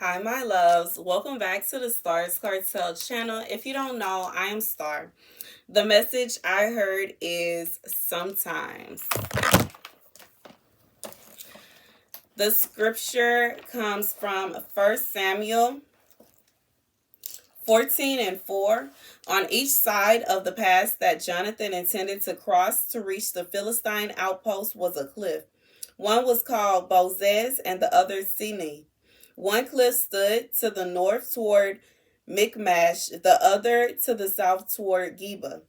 Hi, my loves. Welcome back to the Starscartel channel. If you don't know, I am Star. The message I heard is sometimes. The scripture comes from 1 Samuel 14:4. On each side of the pass that Jonathan intended to cross to reach the Philistine outpost was a cliff. One was called Bozez and the other Sini. One cliff stood to the north toward Michmash, the other to the south toward Geba.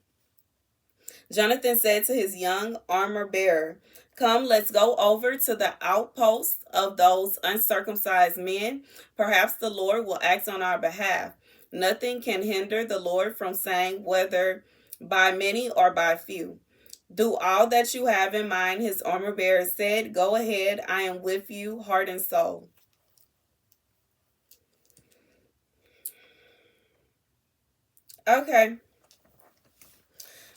Jonathan said to his young armor bearer, "Come, let's go over to the outpost of those uncircumcised men. Perhaps the Lord will act on our behalf. Nothing can hinder the Lord from saying whether by many or by few. Do all that you have in mind," his armor bearer said. "Go ahead, I am with you, heart and soul." Okay,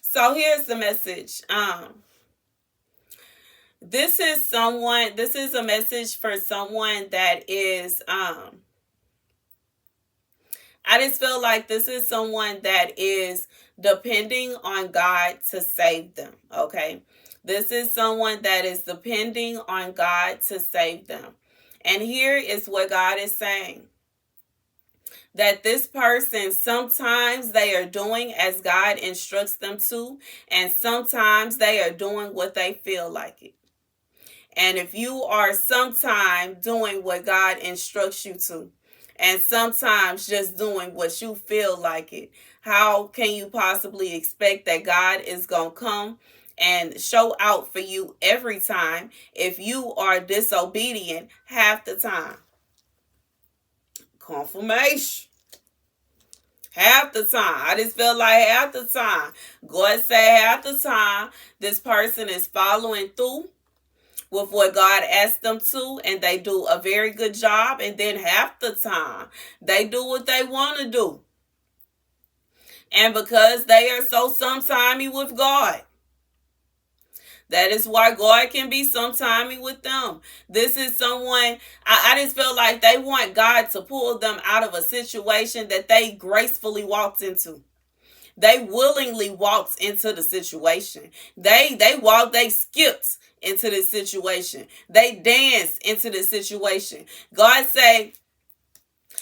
so here's the message. This is a message for someone that is I just feel like this is someone that is depending on God to save them, okay? This is someone that is depending on God to save them. And here is what God is saying. That this person, sometimes they are doing as God instructs them to, and sometimes they are doing what they feel like it. And if you are sometimes doing what God instructs you to, and sometimes just doing what you feel like it, how can you possibly expect that God is going to come and show out for you every time if you are disobedient half the time? Confirmation. Half the time. I just feel like half the time. God say half the time this person is following through with what God asked them to, and they do a very good job, and then half the time they do what they want to do. And because they are so sometimey with God, that is why God can be sometimey with them. This is someone, I just feel like they want God to pull them out of a situation that they gracefully walked into. They willingly walked into the situation. They skipped into this situation. They danced into this situation. God say,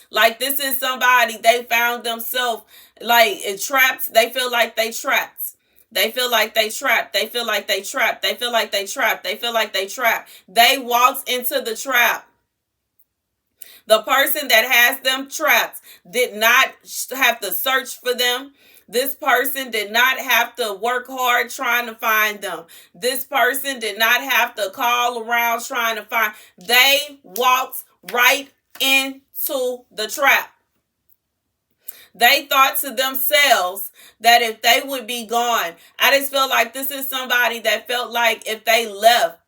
like, this is somebody, they found themselves like trapped. They feel like they trapped. They feel like they trapped. They feel like they trapped. They feel like they trapped. They feel like they trapped. They walked into the trap. The person that has them trapped did not have to search for them. This person did not have to work hard trying to find them. This person did not have to call around trying to find. They walked right into the trap. They thought to themselves that if they would be gone, I just feel like this is somebody that felt like if they left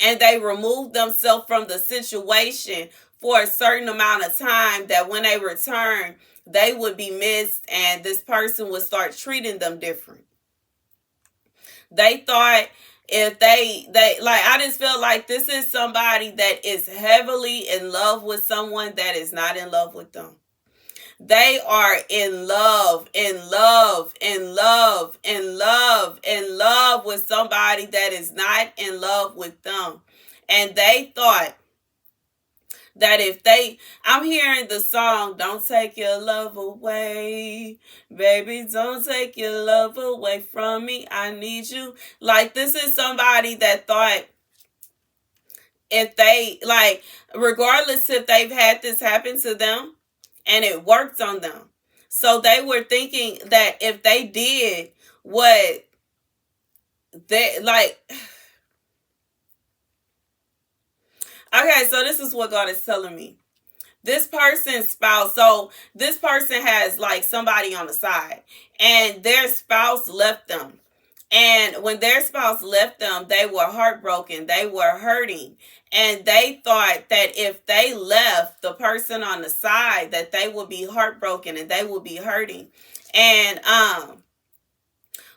and they removed themselves from the situation for a certain amount of time, that when they return, they would be missed and this person would start treating them different. They thought if they like, I just feel like this is somebody that is heavily in love with someone that is not in love with them. They are in love with somebody that is not in love with them. And they thought that if they, I'm hearing the song, "Don't take your love away, baby, don't take your love away from me, I need you." Like, this is somebody that thought if they, like, regardless if they've had this happen to them and it worked on them. So they were thinking that if they did what they, like, okay, so this is what God is telling me. This person's spouse, so this person has like somebody on the side, and their spouse left them. And when their spouse left them, they were heartbroken. They were hurting. And they thought that if they left the person on the side, that they would be heartbroken and they would be hurting. And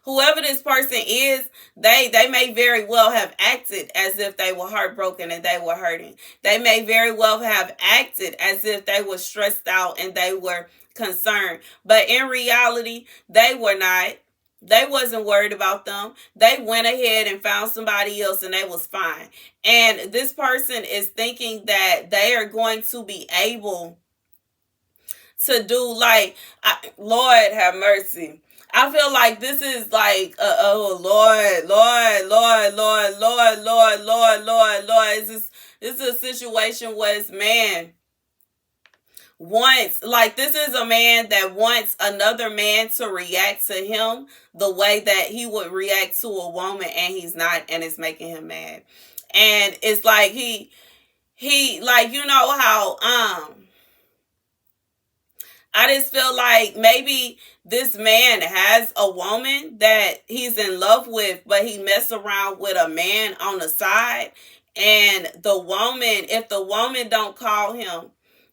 Whoever this person is, they may very well have acted as if they were heartbroken and they were hurting. They may very well have acted as if they were stressed out and they were concerned. But in reality, they were not. They wasn't worried about them. They went ahead and found somebody else and they was fine. And this person is thinking that they are going to be able to do like, Lord have mercy. I feel like this is like, oh Lord, Lord, Lord, Lord, Lord, Lord, Lord, Lord, Lord. This is a situation where it's man wants, like, this is a man that wants another man to react to him the way that he would react to a woman, and he's not, and it's making him mad. And it's like he like, you know how I just feel like maybe this man has a woman that he's in love with, but he mess around with a man on the side. And the woman, if the woman don't call him,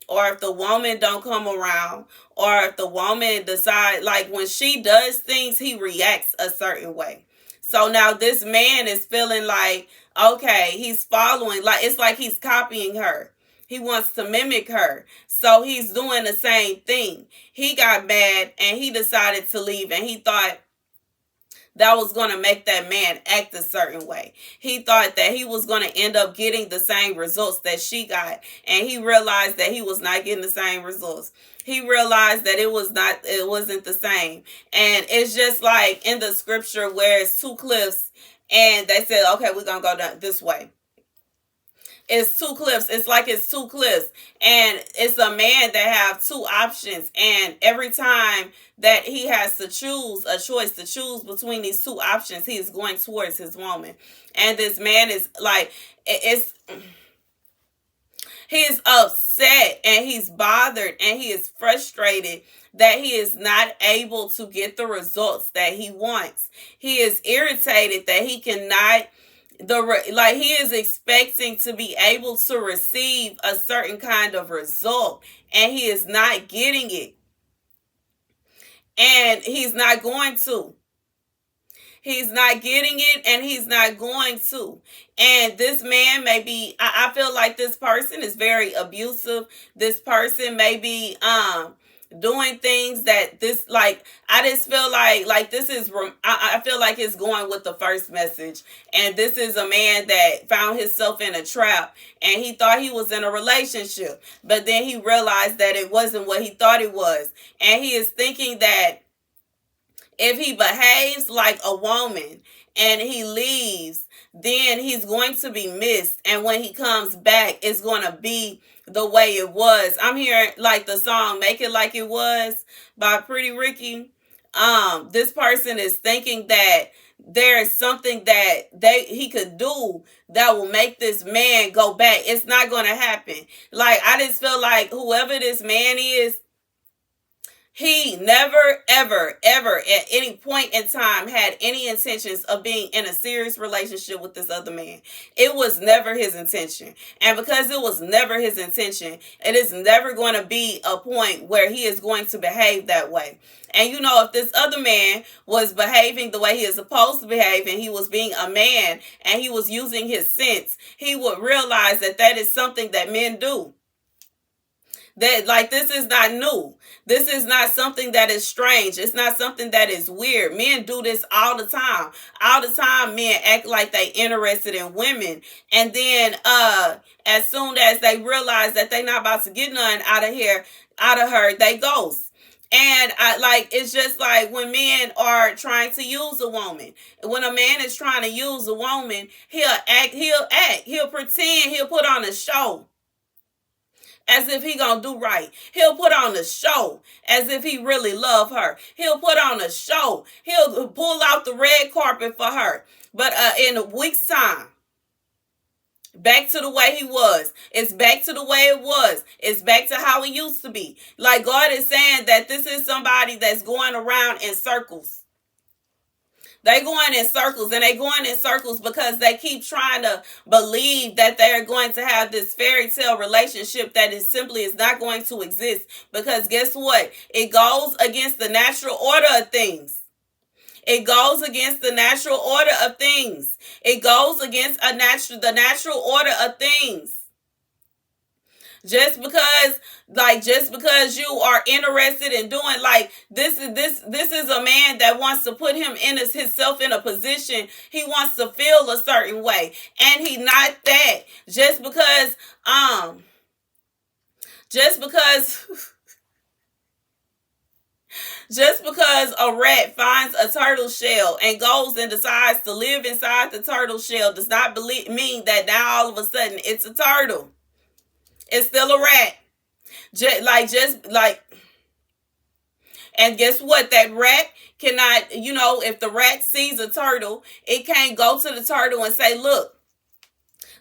or if the woman don't come around, or if the woman decide, like when she does things, he reacts a certain way. So now this man is feeling like, okay, he's following, like it's like he's copying her. He wants to mimic her. So he's doing the same thing. He got mad and he decided to leave, and he thought that was going to make that man act a certain way. He thought that he was going to end up getting the same results that she got. And he realized that he was not getting the same results. He realized that it wasn't the same. And it's just like in the scripture where it's two cliffs and they said, okay, we're going to go down this way. It's two cliffs. It's like it's two cliffs. And it's a man that have two options. And every time that he has to choose a choice to choose between these two options, he is going towards his woman. And this man is like, he's upset and he's bothered and he is frustrated that he is not able to get the results that he wants. He is irritated that he cannot, he is expecting to be able to receive a certain kind of result, and he is not getting it, and he's not going to. He's not getting it, and he's not going to. And this man may be, I feel like this person is very abusive. This person may be doing things that this, like, I just feel like this is, I feel like it's going with the first message. And this is a man that found himself in a trap, and he thought he was in a relationship, but then he realized that it wasn't what he thought it was. And he is thinking that if he behaves like a woman and he leaves, then he's going to be missed. And when he comes back, it's going to be the way it was. I'm hearing like the song Make It Like It Was by Pretty Ricky. This person is thinking that there's something that he could do that will make this man go back. It's not going to happen. Like, I just feel like whoever this man is, he never, ever, ever at any point in time had any intentions of being in a serious relationship with this other man. It was never his intention. And because it was never his intention, it is never going to be a point where he is going to behave that way. And you know, if this other man was behaving the way he is supposed to behave, and he was being a man and he was using his sense, he would realize that that is something that men do. That, like, this is not new. This is not something that is strange. It's not something that is weird. Men do this all the time. All the time, men act like they interested in women. And then as soon as they realize that they not about to get none out of her, they ghost. And it's just like when men are trying to use a woman. When a man is trying to use a woman, he'll pretend, he'll put on a show as if he gonna do right. He'll put on a show as if he really love her. He'll put on a show. He'll pull out the red carpet for her. But in a week's time, back to the way he was. It's back to the way it was. It's back to how it used to be. Like, God is saying that this is somebody that's going around in circles. They going in circles, and they going in circles because they keep trying to believe that they're going to have this fairy tale relationship that is not going to exist. Because guess what? It goes against the natural order of things. It goes against the natural order of things. It goes against the natural order of things. Just because you are interested in doing, like, this is a man that wants to put himself in a position. He wants to feel a certain way, and he not that. Just because just because a rat finds a turtle shell and goes and decides to live inside the turtle shell does not mean that now all of a sudden it's a turtle. It's still a rat. Just like, and guess what? That rat cannot, if the rat sees a turtle, it can't go to the turtle and say, look,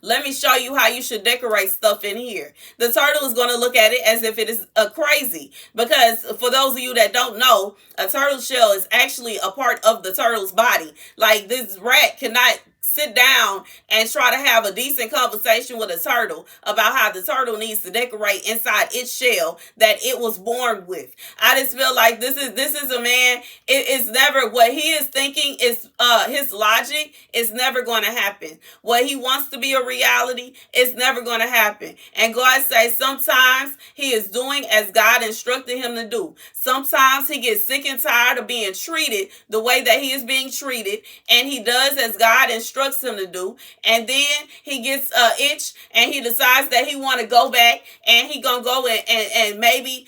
let me show you how you should decorate stuff in here. The turtle is going to look at it as if it is crazy. Because for those of you that don't know, a turtle shell is actually a part of the turtle's body. Like, this rat cannot sit down and try to have a decent conversation with a turtle about how the turtle needs to decorate inside its shell that it was born with. I just feel like this is a man. It is never what he is thinking is his logic is never going to happen. What he wants to be a reality is never going to happen. And God says sometimes he is doing as God instructed him to do. Sometimes he gets sick and tired of being treated the way that he is being treated, and he does as God instructs him to do, and then he gets itch and he decides that he want to go back, and he gonna go and maybe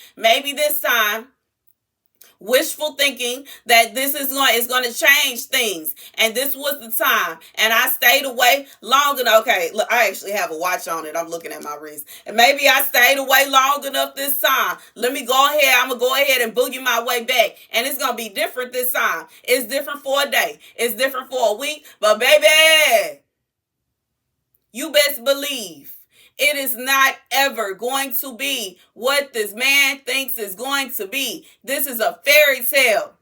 this time wishful thinking that this is going to change things, and this was the time, and I stayed away long enough. Okay, look, I actually have a watch on it. I'm looking at my wrist, and maybe I stayed away long enough this time. Let me go ahead. I'm gonna go ahead and boogie my way back, and it's gonna be different this time. It's different for a day. It's different for a week, but baby, you best believe it is not ever going to be what this man thinks is going to be. This is a fairy tale.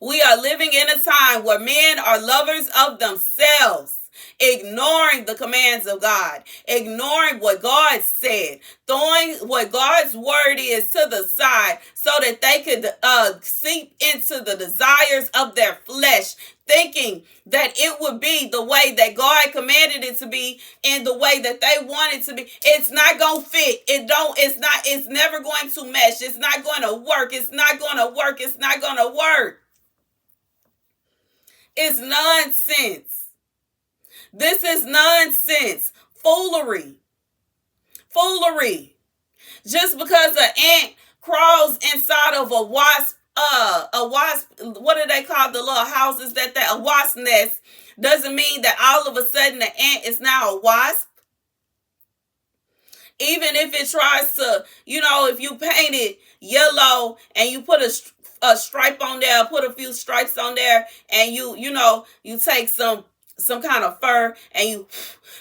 We are living in a time where men are lovers of themselves, ignoring the commands of God, ignoring what God said, throwing what God's word is to the side so that they could seep into the desires of their flesh, thinking that it would be the way that God commanded it to be in the way that they want it to be. It's not going to fit. It's never going to mesh. It's not going to work. It's not going to work. It's not going to work. It's nonsense. This is nonsense. Foolery. Just because an ant crawls inside of a wasp, what do they call the little houses a wasp nest, doesn't mean that all of a sudden the ant is now a wasp. Even if it tries to, if you paint it yellow and you put a stripe on there, put a few stripes on there, and you take some kind of fur and you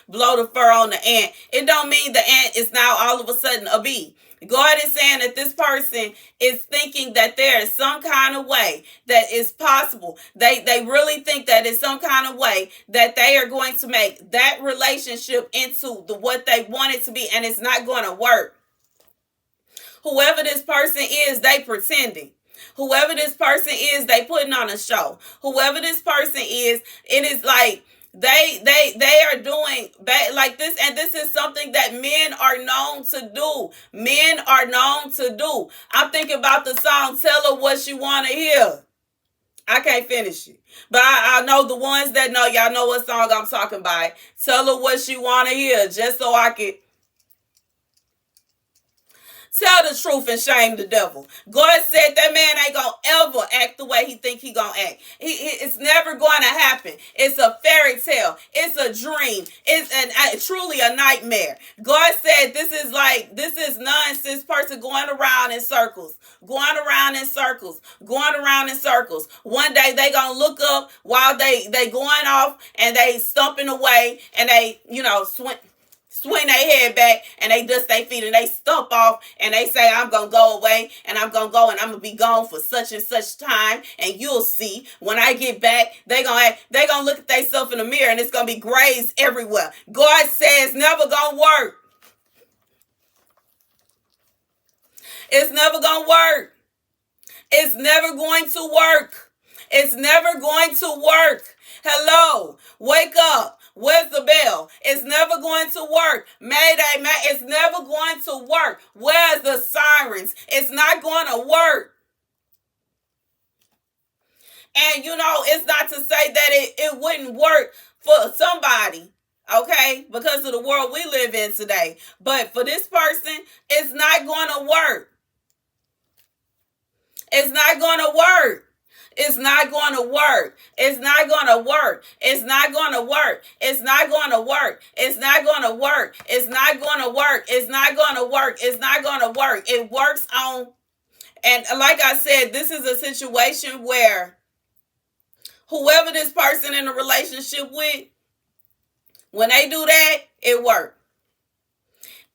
blow the fur on the ant, it don't mean the ant is now all of a sudden a bee. God is saying that this person is thinking that there is some kind of way that is possible. They really think that it's some kind of way that they are going to make that relationship into what they want it to be, and it's not going to work. Whoever this person is, they pretending. Whoever this person is, they putting on a show. Whoever this person is, it is like they are doing bad like this, and this is something that men are known to do. Men are known to do. I'm thinking about the song "Tell Her What She Wanna Hear." I can't finish it, but I know the ones that know, y'all know what song I'm talking about. Tell her what she wanna hear, just so I can tell the truth and shame the devil. God said that man ain't gonna ever act the way he think he gonna act. It's never going to happen. It's a fairy tale. It's a dream. It's truly a nightmare. God said this is nonsense person going around in circles. Going around in circles. One day they gonna look up while they going off and they stumping away and they, swing their head back and they dust their feet and they stump off and they say, I'm going to go away and I'm going to go and I'm going to be gone for such and such time, and you'll see when I get back, they going to look at themselves in the mirror and it's going to be grays everywhere. God says never going to work. It's never going to work. It's never going to work. It's never going to work. Hello, wake up. Where's the bell? It's never going to work. Mayday, it's never going to work. Where's the sirens? It's not going to work. And it's not to say that it wouldn't work for somebody, okay, because of the world we live in today. But for this person, it's not going to work. It's not going to work. It's not going to work. It's not going to work. It's not going to work. It's not going to work. It's not going to work. It's not going to work. It's not going to work. It's not going to work. It works on, and like I said, this is a situation where whoever this person in a relationship with, when they do that, it works.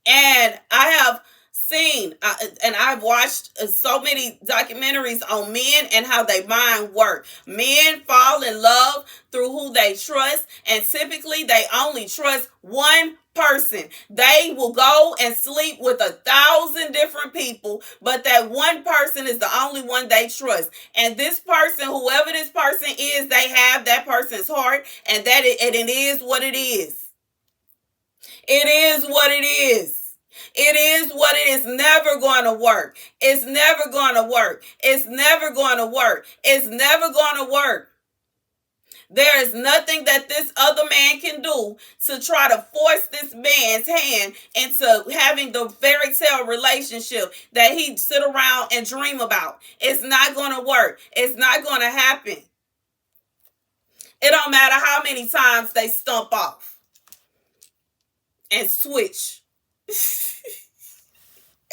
And I have seen and I've watched so many documentaries on men and how their mind work. Men fall in love through who they trust, and typically they only trust one person. They will go and sleep with 1,000 different people, but that one person is the only one they trust. And this person, whoever this person is, they have that person's heart, and it is what it is. It is what it is. It is what it is. Never going to work. It's never going to work. It's never going to work. It's never going to work. There is nothing that this other man can do to try to force this man's hand into having the fairy tale relationship that he sit around and dream about. It's not going to work. It's not going to happen. It don't matter how many times they stump off and switch.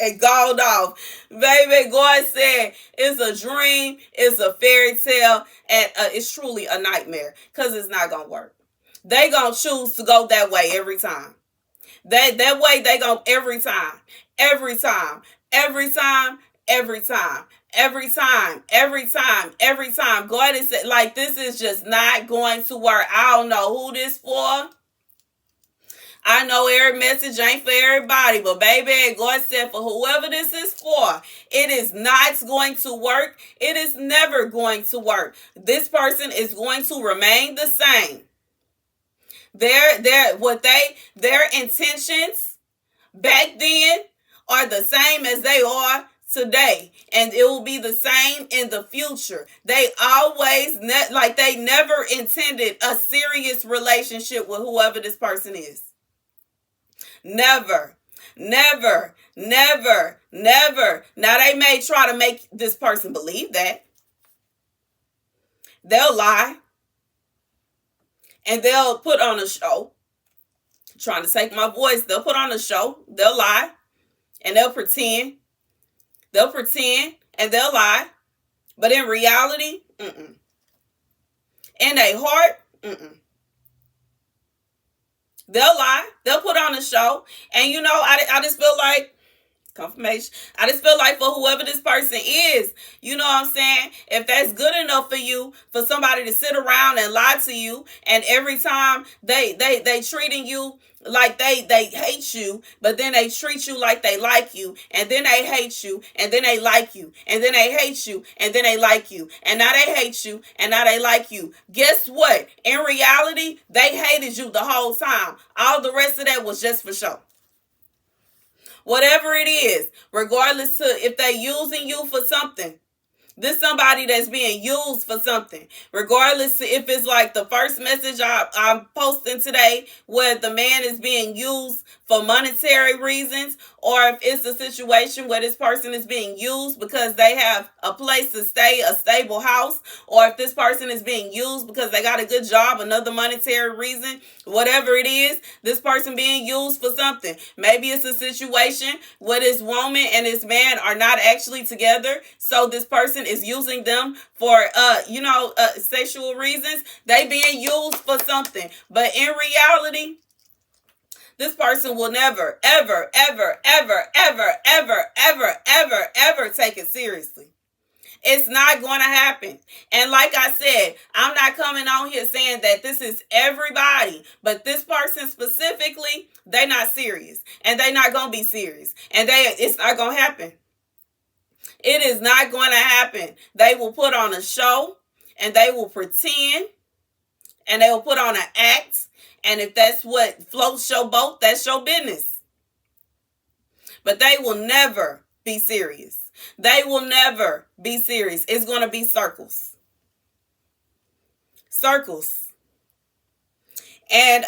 And gone off. Baby, God said it's a dream, it's a fairy tale, and it's truly a nightmare because it's not going to work. They going to choose to go that way every time. That way they go every time. Every time. Every time. Every time. Every time. Every time. Every time. God is like, this is just not going to work. I don't know who this for. I know every message ain't for everybody, but baby, God said for whoever this is for, it is not going to work. It is never going to work. This person is going to remain the same. Their intentions back then are the same as they are today, and it will be the same in the future. They always they never intended a serious relationship with whoever this person is. Never, never, never, never. Now, they may try to make this person believe that. They'll lie. And they'll put on a show. Trying to take my voice. They'll put on a show. They'll lie. And they'll pretend. They'll pretend and they'll lie. But in reality, in their heart, they'll lie. They'll put on a show. And I just feel like confirmation. I just feel like for whoever this person is, you know what I'm saying? If that's good enough for you, for somebody to sit around and lie to you, and every time they treating you like they hate you, but then they treat you like they like you, and then they hate you, and then they like you, and then they hate you, and then they like you, and now they hate you, and now they like you. Guess what? In reality, they hated you the whole time. All the rest of that was just for show. Whatever it is, regardless to if they're using you for something. This somebody that's being used for something. Regardless to if it's like the first message I'm posting today where the man is being used for monetary reasons, or if it's a situation where this person is being used because they have a place to stay, a stable house, or if this person is being used because they got a good job, another monetary reason, whatever it is, this person being used for something. Maybe it's a situation where this woman and this man are not actually together, so this person is using them for sexual reasons. They being used for something. But in reality, this person will never, ever, ever, ever, ever, ever, ever, ever, ever take it seriously. It's not going to happen. And like I said, I'm not coming on here saying that this is everybody, but this person specifically, they're not serious, and they're not going to be serious, and it's not going to happen. It is not going to happen. They will put on a show, and they will pretend, and they will put on an act. And if that's what floats your boat, that's your business. But they will never be serious. They will never be serious. It's going to be circles. Circles. And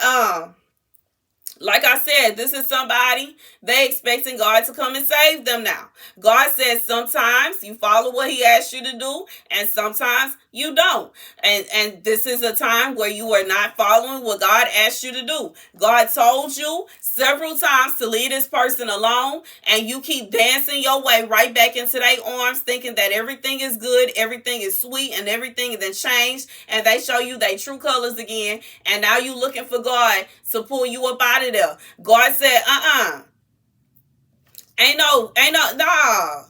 like I said, this is somebody they expecting God to come and save them now. God says sometimes you follow what he asks you to do, and sometimes you don't. And this is a time where you are not following what God asked you to do. God told you several times to leave this person alone, and you keep dancing your way right back into their arms, thinking that everything is good, everything is sweet, and everything then changed, and they show you their true colors again, and now you looking for God to pull you up out of there. God said, ain't no, nah.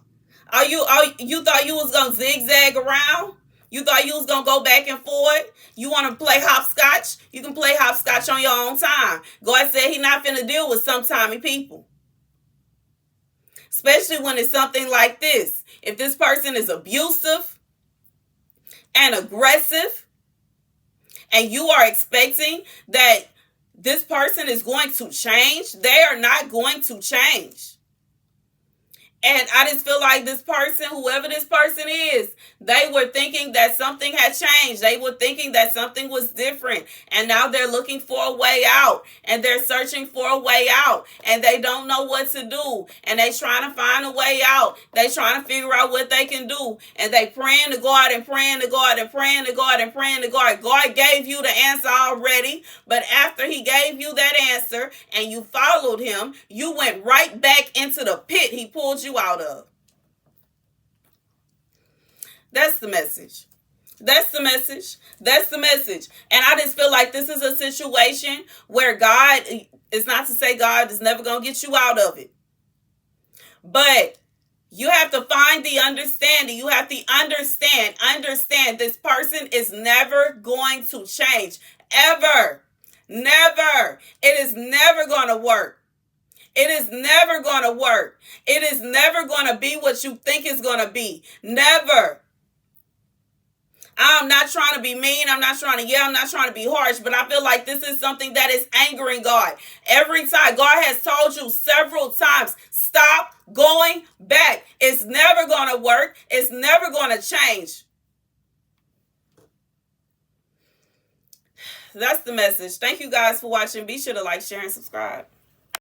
You thought you was gonna zigzag around? You thought you was gonna go back and forth? You want to play hopscotch? You can play hopscotch on your own time. God said he not finna deal with sometimey people. Especially when it's something like this. If this person is abusive and aggressive, and you are expecting that this person is going to change, they are not going to change. And I just feel like this person, whoever this person is, they were thinking that something had changed. They were thinking that something was different. And now they're looking for a way out. And they're searching for a way out. And they don't know what to do. And they trying to find a way out. They trying to figure out what they can do. And they praying to God and praying to God and praying to God and praying to God. God gave you the answer already. But after he gave you that answer and you followed him, you went right back into the pit he pulled you out of. That's the message. That's the message. That's the message. And I just feel like this is a situation where God, is not to say God is never going to get you out of it. But you have to find the understanding. You have to understand this person is never going to change. Ever. Never. It is never going to work. It is never going to work. It is never going to be what you think it's going to be. Never. I'm not trying to be mean. I'm not trying to yell. I'm not trying to be harsh. But I feel like this is something that is angering God. Every time. God has told you several times, stop going back. It's never going to work. It's never going to change. That's the message. Thank you guys for watching. Be sure to like, share, and subscribe.